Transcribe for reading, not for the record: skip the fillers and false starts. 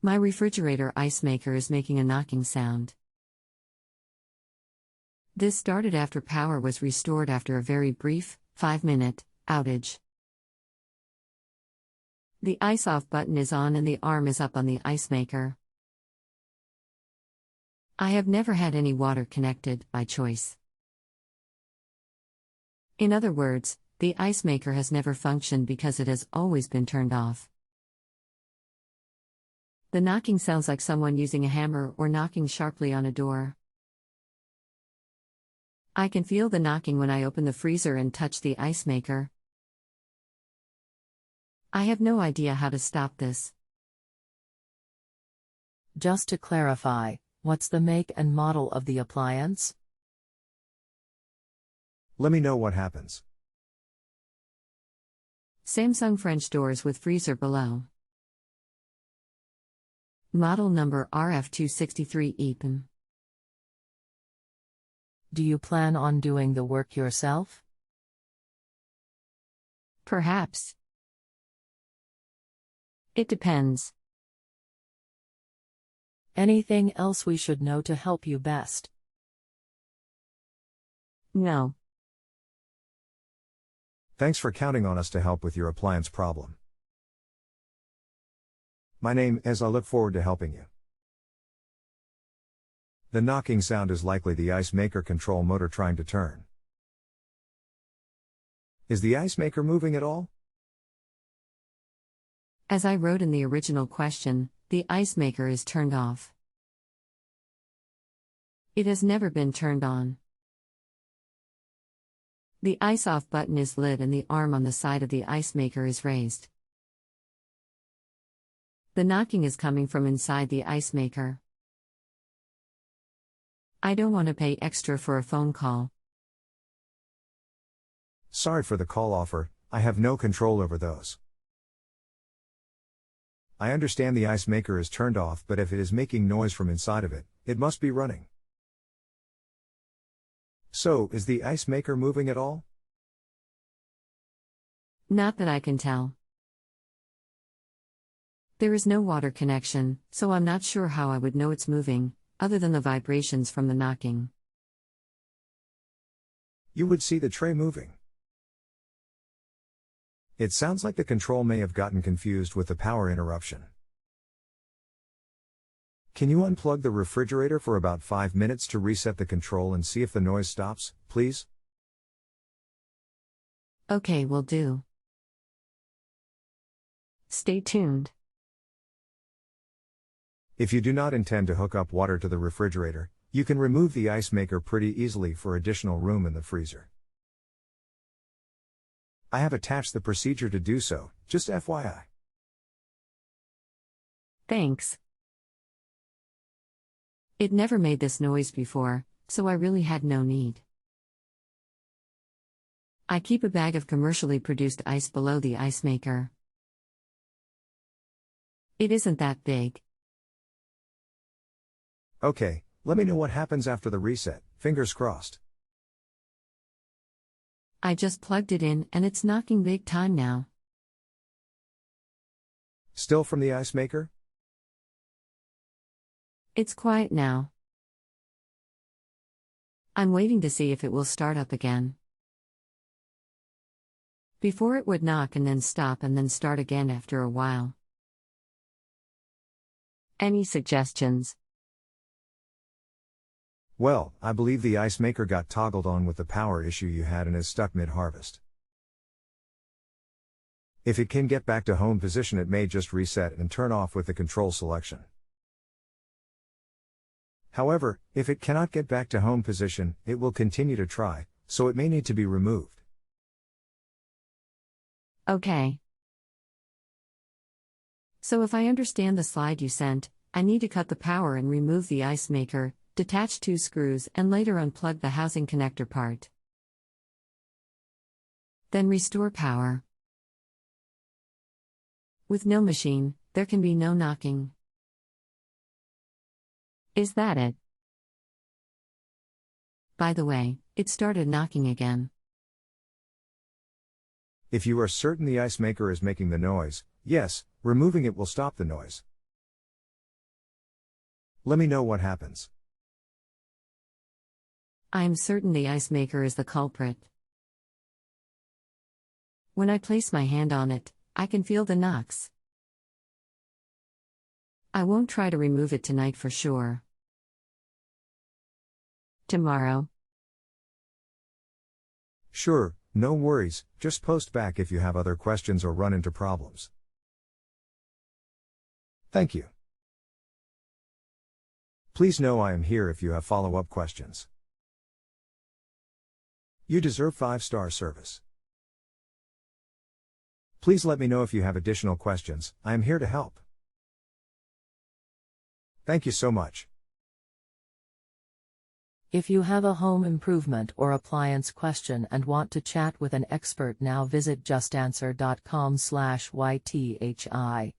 My refrigerator ice maker is making a knocking sound. This started after power was restored after a very brief, 5-minute, outage. The ice off button is on and the arm is up on the ice maker. I have never had any water connected, by choice. In other words, the ice maker has never functioned because it has always been turned off. The knocking sounds like someone using a hammer or knocking sharply on a door. I can feel the knocking when I open the freezer and touch the ice maker. I have no idea how to stop this. Just to clarify, what's the make and model of the appliance? Let me know what happens. Samsung French doors with freezer below. Model number RF263EPM. Do you plan on doing the work yourself? Perhaps. It depends. Anything else we should know to help you best? No. Thanks for counting on us to help with your appliance problem. My name is. I look forward to helping you. The knocking sound is likely the ice maker control motor trying to turn. Is the ice maker moving at all? As I wrote in the original question, the ice maker is turned off. It has never been turned on. The ice off button is lit and the arm on the side of the ice maker is raised. The knocking is coming from inside the ice maker. I don't want to pay extra for a phone call. Sorry for the call offer, I have no control over those. I understand the ice maker is turned off, but if it is making noise from inside of it, it must be running. So, is the ice maker moving at all? Not that I can tell. There is no water connection, so I'm not sure how I would know it's moving, other than the vibrations from the knocking. You would see the tray moving. It sounds like the control may have gotten confused with the power interruption. Can you unplug the refrigerator for about 5 minutes to reset the control and see if the noise stops, please? Okay, will do. Stay tuned. If you do not intend to hook up water to the refrigerator, you can remove the ice maker pretty easily for additional room in the freezer. I have attached the procedure to do so, just FYI. Thanks. It never made this noise before, so I really had no need. I keep a bag of commercially produced ice below the ice maker. It isn't that big. Okay, let me know what happens after the reset, fingers crossed. I just plugged it in and it's knocking big time now. Still from the ice maker? It's quiet now. I'm waiting to see if it will start up again. Before it would knock and then stop and then start again after a while. Any suggestions? Well, I believe the ice maker got toggled on with the power issue you had and is stuck mid-harvest. If it can get back to home position, it may just reset and turn off with the control selection. However, if it cannot get back to home position, it will continue to try, so it may need to be removed. Okay. So if I understand the slide you sent, I need to cut the power and remove the ice maker, detach 2 screws and later unplug the housing connector part. Then restore power. With no machine, there can be no knocking. Is that it? By the way, it started knocking again. If you are certain the ice maker is making the noise, yes, removing it will stop the noise. Let me know what happens. I am certain the ice maker is the culprit. When I place my hand on it, I can feel the knocks. I won't try to remove it tonight for sure. Tomorrow. Sure, no worries, just post back if you have other questions or run into problems. Thank you. Please know I am here if you have follow-up questions. You deserve 5-star service. Please let me know if you have additional questions, I am here to help. Thank you so much. If you have a home improvement or appliance question and want to chat with an expert now, visit justanswer.com/ythi.